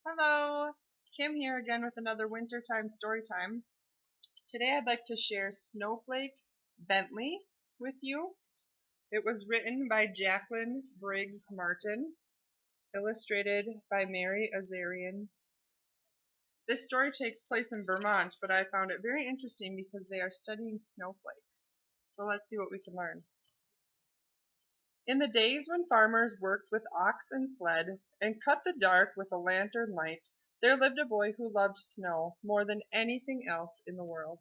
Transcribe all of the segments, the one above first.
Hello, Kim here again with another wintertime story time. Today I'd like to share Snowflake Bentley with you. It was written by Jacqueline Briggs Martin, illustrated by Mary Azarian. This story takes place in Vermont, but I found it very interesting because they are studying snowflakes. So let's see what we can learn. In the days when farmers worked with ox and sled and cut the dark with a lantern light, there lived a boy who loved snow more than anything else in the world.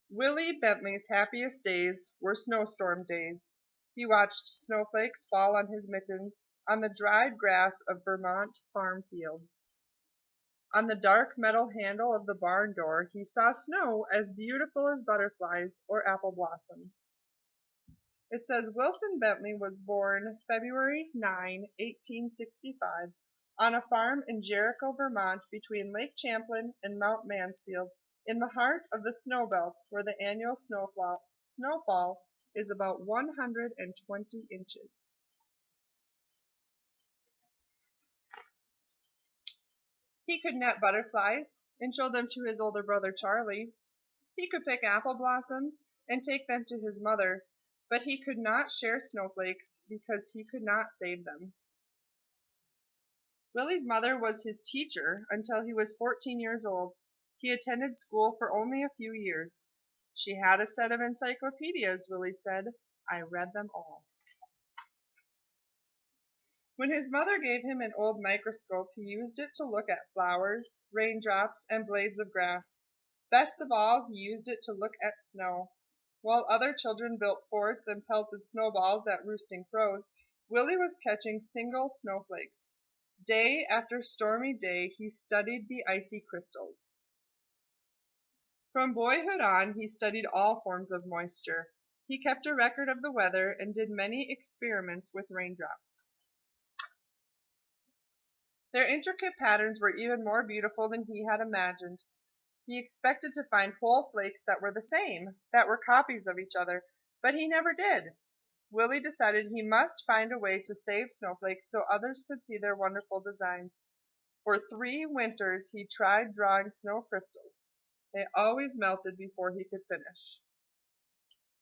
Willie Bentley's happiest days were snowstorm days. He watched snowflakes fall on his mittens on the dried grass of Vermont farm fields. On the dark metal handle of the barn door he saw snow as beautiful as butterflies or apple blossoms. It says Wilson Bentley was born February 9, 1865, on a farm in Jericho, Vermont, between Lake Champlain and Mount Mansfield, in the heart of the snow belt, where the annual snowfall is about 120 inches. He could net butterflies and show them to his older brother Charlie. He could pick apple blossoms and take them to his mother, but he could not share snowflakes because he could not save them. Willie's mother was his teacher until he was 14 years old. He attended school for only a few years. She had a set of encyclopedias, Willie said. I read them all. When his mother gave him an old microscope, he used it to look at flowers, raindrops, and blades of grass. Best of all, he used it to look at snow. While other children built forts and pelted snowballs at roosting crows, Willie was catching single snowflakes. Day after stormy day, he studied the icy crystals. From boyhood on, he studied all forms of moisture. He kept a record of the weather and did many experiments with raindrops. Their intricate patterns were even more beautiful than he had imagined. He expected to find whole flakes that were the same, that were copies of each other, but he never did. Willie decided he must find a way to save snowflakes so others could see their wonderful designs. For 3 winters he tried drawing snow crystals. They always melted before he could finish.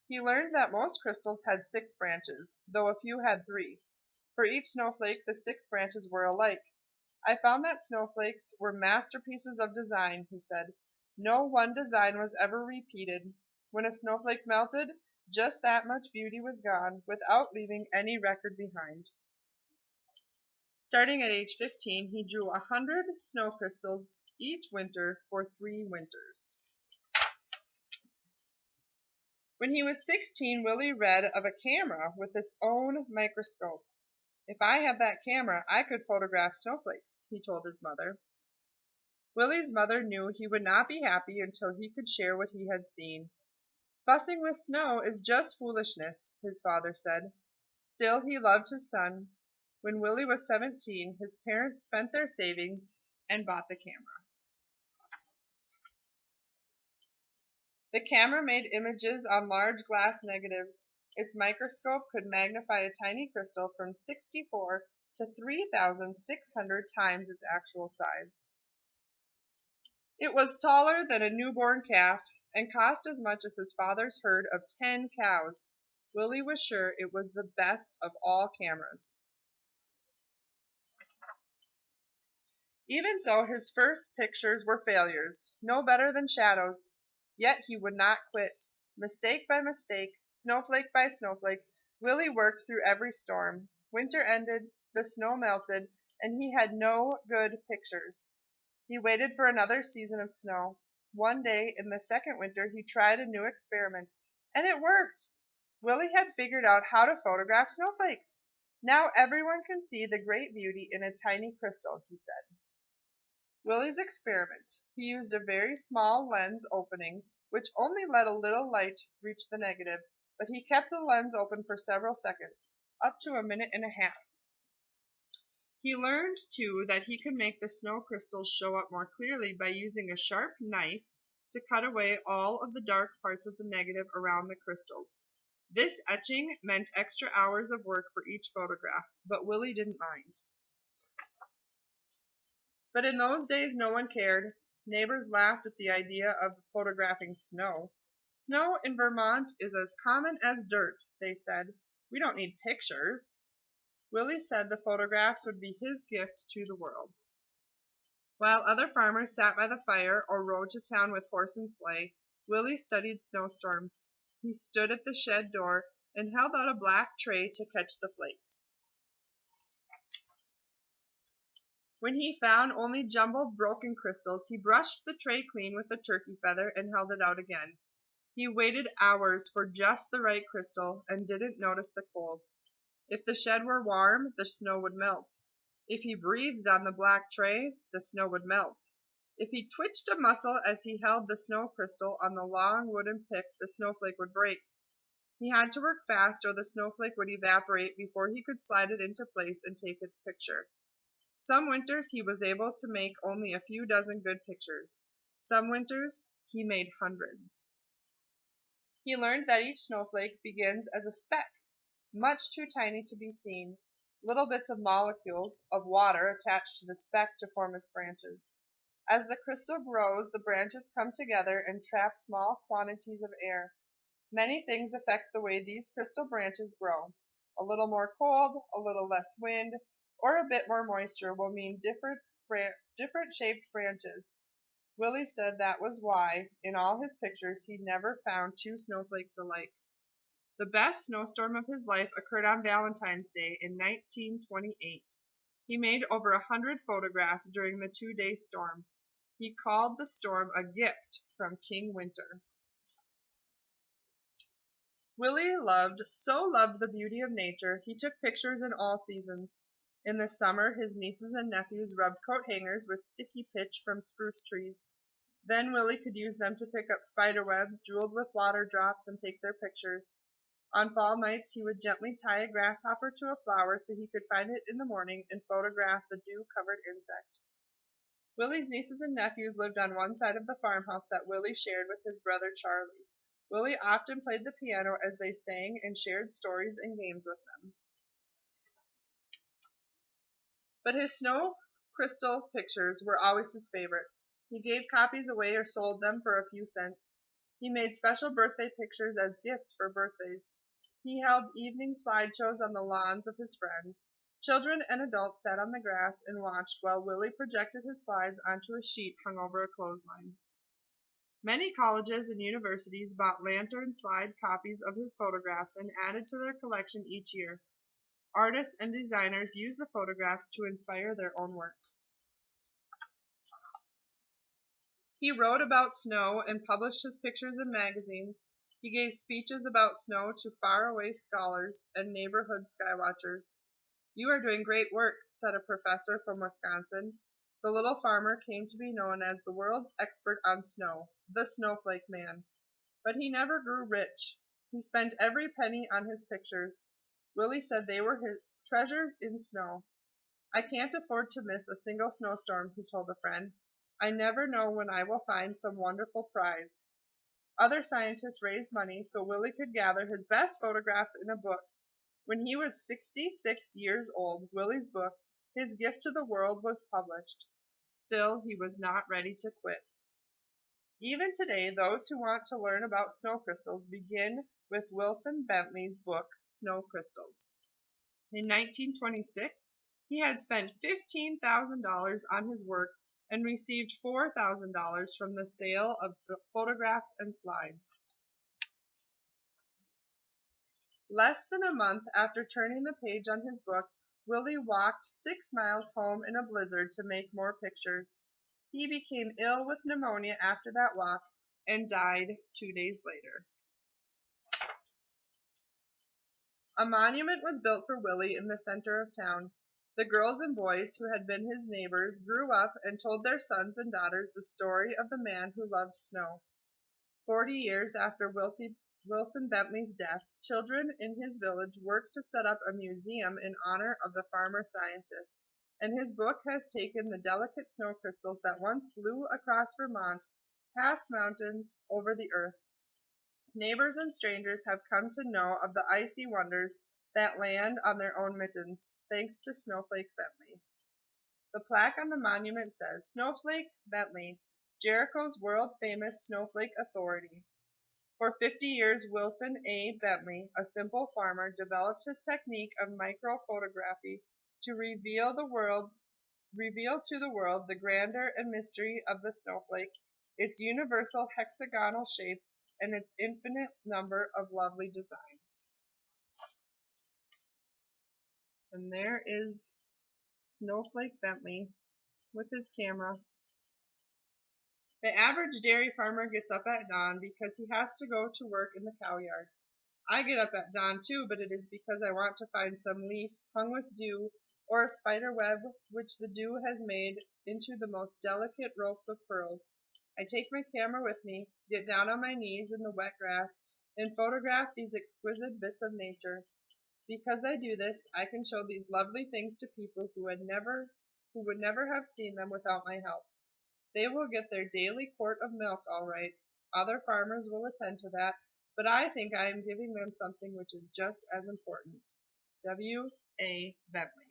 He learned that most crystals had 6 branches, though a few had 3. For each snowflake, the 6 branches were alike. I found that snowflakes were masterpieces of design, he said. No one design was ever repeated. When a snowflake melted, just that much beauty was gone, without leaving any record behind. Starting at age 15, he drew 100 snow crystals each winter for 3 winters. When he was 16, Willie read of a camera with its own microscope. If I had that camera, I could photograph snowflakes, he told his mother. Willie's mother knew he would not be happy until he could share what he had seen. Fussing with snow is just foolishness, his father said. Still, he loved his son. When Willie was 17, his parents spent their savings and bought the camera. The camera made images on large glass negatives. Its microscope could magnify a tiny crystal from 64 to 3,600 times its actual size. It was taller than a newborn calf and cost as much as his father's herd of 10 cows. Willie was sure it was the best of all cameras. Even so, his first pictures were failures, no better than shadows. Yet he would not quit. Mistake by mistake, snowflake by snowflake, Willie worked through every storm. Winter ended, the snow melted, and he had no good pictures. He waited for another season of snow. One day, in the second winter, he tried a new experiment, and it worked. Willie had figured out how to photograph snowflakes. Now everyone can see the great beauty in a tiny crystal, he said. Willie's experiment. He used a very small lens opening, which only let a little light reach the negative, but he kept the lens open for several seconds, up to a minute and a half. He learned, too, that he could make the snow crystals show up more clearly by using a sharp knife to cut away all of the dark parts of the negative around the crystals. This etching meant extra hours of work for each photograph, but Willie didn't mind. But in those days no one cared. Neighbors laughed at the idea of photographing snow. Snow in Vermont is as common as dirt, they said. We don't need pictures. Willie said the photographs would be his gift to the world. While other farmers sat by the fire or rode to town with horse and sleigh, Willie studied snowstorms. He stood at the shed door and held out a black tray to catch the flakes. When he found only jumbled broken crystals, he brushed the tray clean with a turkey feather and held it out again. He waited hours for just the right crystal and didn't notice the cold. If the shed were warm, the snow would melt. If he breathed on the black tray, the snow would melt. If he twitched a muscle as he held the snow crystal on the long wooden pick, the snowflake would break. He had to work fast or the snowflake would evaporate before he could slide it into place and take its picture. Some winters he was able to make only a few dozen good pictures. Some winters he made hundreds. He learned that each snowflake begins as a speck, much too tiny to be seen, little bits of molecules of water attached to the speck to form its branches. As the crystal grows, the branches come together and trap small quantities of air. Many things affect the way these crystal branches grow. A little more cold, a little less wind, or a bit more moisture will mean different shaped branches. Willie said that was why, in all his pictures, he never found two snowflakes alike. The best snowstorm of his life occurred on Valentine's Day in 1928. He made over 100 photographs during the 2-day storm. He called the storm a gift from King Winter. Willie loved the beauty of nature, he took pictures in all seasons. In the summer, his nieces and nephews rubbed coat hangers with sticky pitch from spruce trees. Then Willie could use them to pick up spider webs jeweled with water drops and take their pictures. On fall nights, he would gently tie a grasshopper to a flower so he could find it in the morning and photograph the dew-covered insect. Willie's nieces and nephews lived on one side of the farmhouse that Willie shared with his brother Charlie. Willie often played the piano as they sang and shared stories and games with them. But his snow crystal pictures were always his favorites. He gave copies away or sold them for a few cents. He made special birthday pictures as gifts for birthdays. He held evening slideshows on the lawns of his friends. Children and adults sat on the grass and watched while Willie projected his slides onto a sheet hung over a clothesline. Many colleges and universities bought lantern slide copies of his photographs and added to their collection each year. Artists and designers used the photographs to inspire their own work. He wrote about snow and published his pictures in magazines. He gave speeches about snow to faraway scholars and neighborhood skywatchers. "You are doing great work," said a professor from Wisconsin. The little farmer came to be known as the world's expert on snow, the Snowflake Man. But he never grew rich. He spent every penny on his pictures. Willie said they were his treasures in snow. "I can't afford to miss a single snowstorm," he told a friend. "I never know when I will find some wonderful prize." Other scientists raised money so Willie could gather his best photographs in a book. When he was 66 years old, Willie's book, His Gift to the World, was published. Still, he was not ready to quit. Even today, those who want to learn about snow crystals begin with Wilson Bentley's book, Snow Crystals. In 1926, he had spent $15,000 on his work and received $4,000 from the sale of photographs and slides. Less than a month after turning the page on his book, Willie walked 6 miles home in a blizzard to make more pictures. He became ill with pneumonia after that walk and died 2 days later. A monument was built for Willie in the center of town. The girls and boys who had been his neighbors grew up and told their sons and daughters the story of the man who loved snow. 40 years after Wilson Bentley's death, children in his village worked to set up a museum in honor of the farmer scientist, and his book has taken the delicate snow crystals that once blew across Vermont, past mountains, over the earth. Neighbors and strangers have come to know of the icy wonders that land on their own mittens, thanks to Snowflake Bentley. The plaque on the monument says, Snowflake Bentley, Jericho's world-famous snowflake authority. For 50 years, Wilson A. Bentley, a simple farmer, developed his technique of microphotography to reveal to the world the grandeur and mystery of the snowflake, its universal hexagonal shape, and its infinite number of lovely designs. And there is Snowflake Bentley with his camera. The average dairy farmer gets up at dawn because he has to go to work in the cow yard. I get up at dawn too, but it is because I want to find some leaf hung with dew or a spider web which the dew has made into the most delicate ropes of pearls. I take my camera with me, get down on my knees in the wet grass, and photograph these exquisite bits of nature. Because I do this, I can show these lovely things to people who would never have seen them without my help. They will get their daily quart of milk all right. Other farmers will attend to that, but I think I am giving them something which is just as important. W. A. Bentley.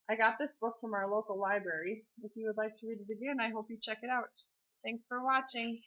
I got this book from our local library. If you would like to read it again, I hope you check it out. Thanks for watching.